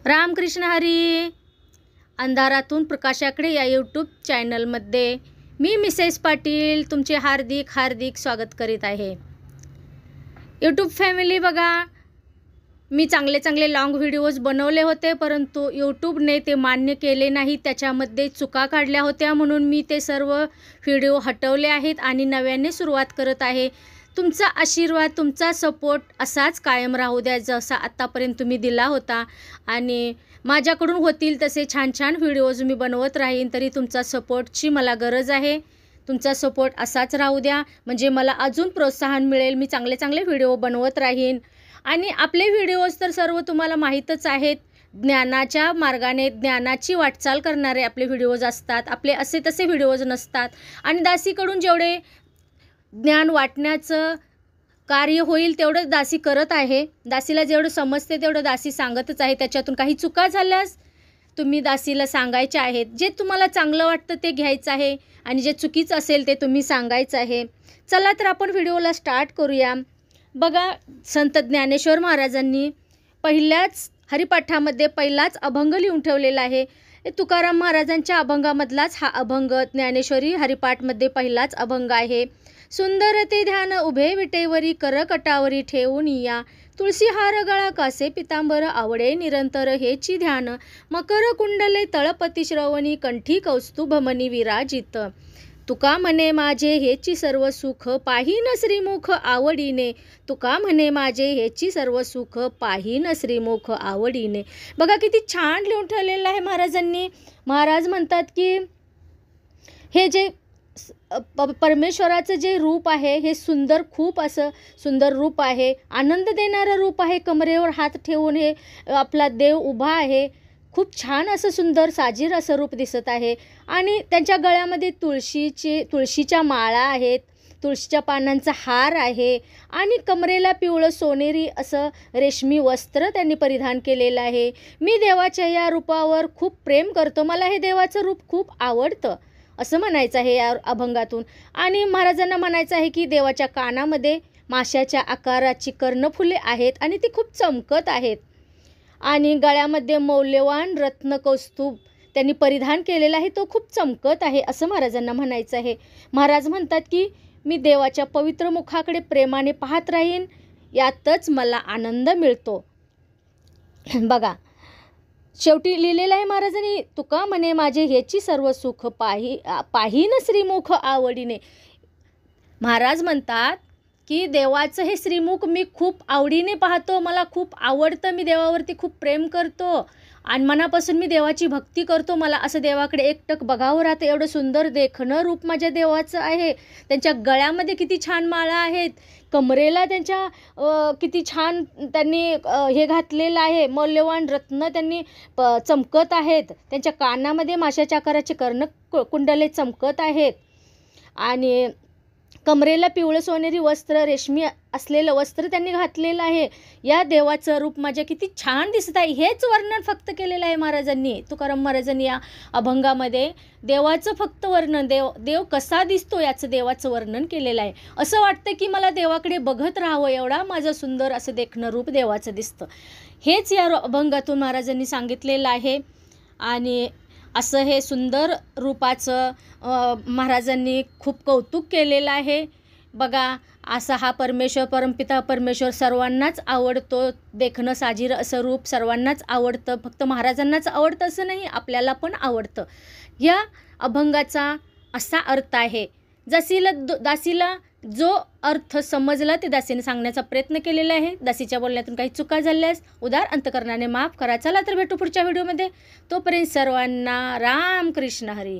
रामकृष्ण हरी. अंधारातून प्रकाशाकडे या यूट्यूब चॅनलमध्ये मी मिसेस पाटील तुमचे हार्दिक हार्दिक स्वागत करीत आहे. यूट्यूब फॅमिली बघा, मी चांगले लाँग व्हिडिओज बनवले होते, परंतु यूट्यूबने ते मान्य केले नाही. त्याच्यामध्ये चुका काढल्या होत्या, म्हणून मी ते सर्व व्हिडिओ हटवले आहेत आणि नव्याने सुरुवात करत आहे. तुमचा आशीर्वाद, तुमचा सपोर्ट असाच कायम राहू द्या, जसा आत्तापर्यंत तुम्ही दिला होता. आणि माझ्याकडून होतील तसे छान व्हिडिओज मी बनवत राहीन. तरी तुमचा सपोर्टची मला गरज आहे. तुमचा सपोर्ट असाच राहू द्या, म्हणजे मला अजून प्रोत्साहन मिळेल. मी चांगले व्हिडिओ बनवत राहीन. आणि आपले व्हिडिओज तर सर्व तुम्हाला माहीतच आहेत. ज्ञानाच्या मार्गाने ज्ञानाची वाटचाल करणारे आपले व्हिडिओज असतात. आपले असे तसे व्हिडिओज नसतात. आणि दासीकडून जेवढे ज्ञान वाटण्याचं कार्य होईल तेवढं दासी करत आहे. दासीला जेवढं समजते तेवढं दासी सांगतच आहे. त्याच्यातून काही चुका झाल्यास तुम्ही दासीला सांगायचे आहेत. जे तुम्हाला चांगलं वाटतं ते घ्यायचं आहे आणि जे चुकीचं असेल ते तुम्ही सांगायचं आहे. चला तर आपण व्हिडिओला स्टार्ट करूया. बघा, संत ज्ञानेश्वर महाराजांनी पहिल्याच हरिपाठामध्ये पहिलाच अभंग लिहून ठेवलेला आहे. तुकाराम महाराजांच्या अभंगामधलाच हा अभंग ज्ञानेश्वरी हरिपाठमध्ये पहिलाच अभंग आहे. सुंदर ते ध्यान उभे विटेवरी करकटावरी ठेवून या, तुळसी हार गळा कासे पितांबर आवडे निरंतर हेची ध्यान, मकर कुंडले तळपती श्रवणी कंठी कौस्तुभ मनी विराजित, तुका म्हणे माझे हेची सर्व सुख पाहीन श्रीमुख आवडीने, तुका म्हणे माझे हेची सर्व सुख पाहीन श्रीमुख आवडीने. बघा किती छान लिहून ठेवलेलं आहे महाराजांनी. महाराज म्हणतात की हे जे परमेश्वराचं जे रूप आहे हे सुंदर, खूप असं सुंदर रूप आहे. आनंद देणारं रूप आहे. कमरेवर हात ठेवून हे आपला देव उभा आहे. खूप छान असं सुंदर साजीर असं रूप दिसत आहे. आणि त्यांच्या गळ्यामध्ये तुळशीच्या माळा आहेत. तुळशीच्या पानांचा हार आहे. आणि कमरेला पिवळं सोनेरी असं रेशमी वस्त्र त्यांनी परिधान केलेलं आहे. मी देवाच्या या रूपावर खूप प्रेम करतो. मला हे देवाचं रूप खूप आवडतं असं म्हणायचं आहे या अभंगातून. आणि महाराजांना म्हणायचं आहे की देवाच्या कानामध्ये माशाच्या आकाराची कर्णफुले आहेत आणि ती खूप चमकत आहेत. आणि गळ्यामध्ये मौल्यवान रत्न कौस्तुभ त्यांनी परिधान केलेला आहे, तो खूप चमकत आहे असं महाराजांना म्हणायचं आहे. महाराज म्हणतात की मी देवाच्या पवित्र मुखाकडे प्रेमाने पाहत राहीन, यातच मला आनंद मिळतो. बघा, शेवटी लिहिलेलं आहे महाराजांनी, तुका म्हणे माझे ह्याची सर्व सुख पाहीन श्रीमुख आवडीने. महाराज म्हणतात की देवाचं हे श्रीमुख मी खूप आवडीने पाहतो, मला खूप आवडतं. मी देवावरती खूप प्रेम करतो आणि मनापासून मी देवाची भक्ती करतो. मला असं देवाकडे एकटक बघावं राहतं. एवढं सुंदर देखणं रूप माझ्या देवाचं आहे. त्यांच्या गळ्यामध्ये किती छान माळा आहेत. कमरेला त्यांच्या किती छान त्यांनी हे घातलेलं आहे. मौल्यवान रत्न त्यांनी चमकत आहेत. त्यांच्या कानामध्ये माशाच्या आकाराचे कुंडले चमकत आहेत. आणि कमरेला पिवळं सोनेरी वस्त्र, रेशमी असलेलं वस्त्र त्यांनी घातलेलं आहे. या देवाचं रूप माझ्या किती छान दिसत आहे. हेच वर्णन फक्त केलेलं आहे महाराजांनी, तुकाराम महाराजांनी या अभंगामध्ये. देवाचं फक्त वर्णन, देव कसा दिसतो याचं देवाचं वर्णन केलेलं आहे. असं वाटतं की मला देवाकडे बघत राहावं, एवढा माझं सुंदर असं देखणं रूप देवाचं दिसतं. हेच या अभंगातून महाराजांनी सांगितलेलं आहे. आणि असं हे सुंदर रूपाचं महाराजांनी खूप कौतुक केलेलं आहे. बघा, असा हा परमेश्वर, परमपिता परमेश्वर सर्वांनाच आवडतो. देखणं साजीर असं रूप सर्वांनाच आवडतं. फक्त महाराजांनाच आवडतं असं नाही, आपल्याला पण आवडतं. या अभंगाचा असा अर्थ आहे. दासीला जो अर्थ समजला ते दासीने सांगण्याचा प्रयत्न केलेला आहे. दासीच्या बोलण्यातून काही चुका झाल्यास उदार अंतकरणाने माफ करा. चला तर भेटू पुढच्या व्हिडिओमध्ये. तोपर्यंत सर्वांना रामकृष्ण हरी.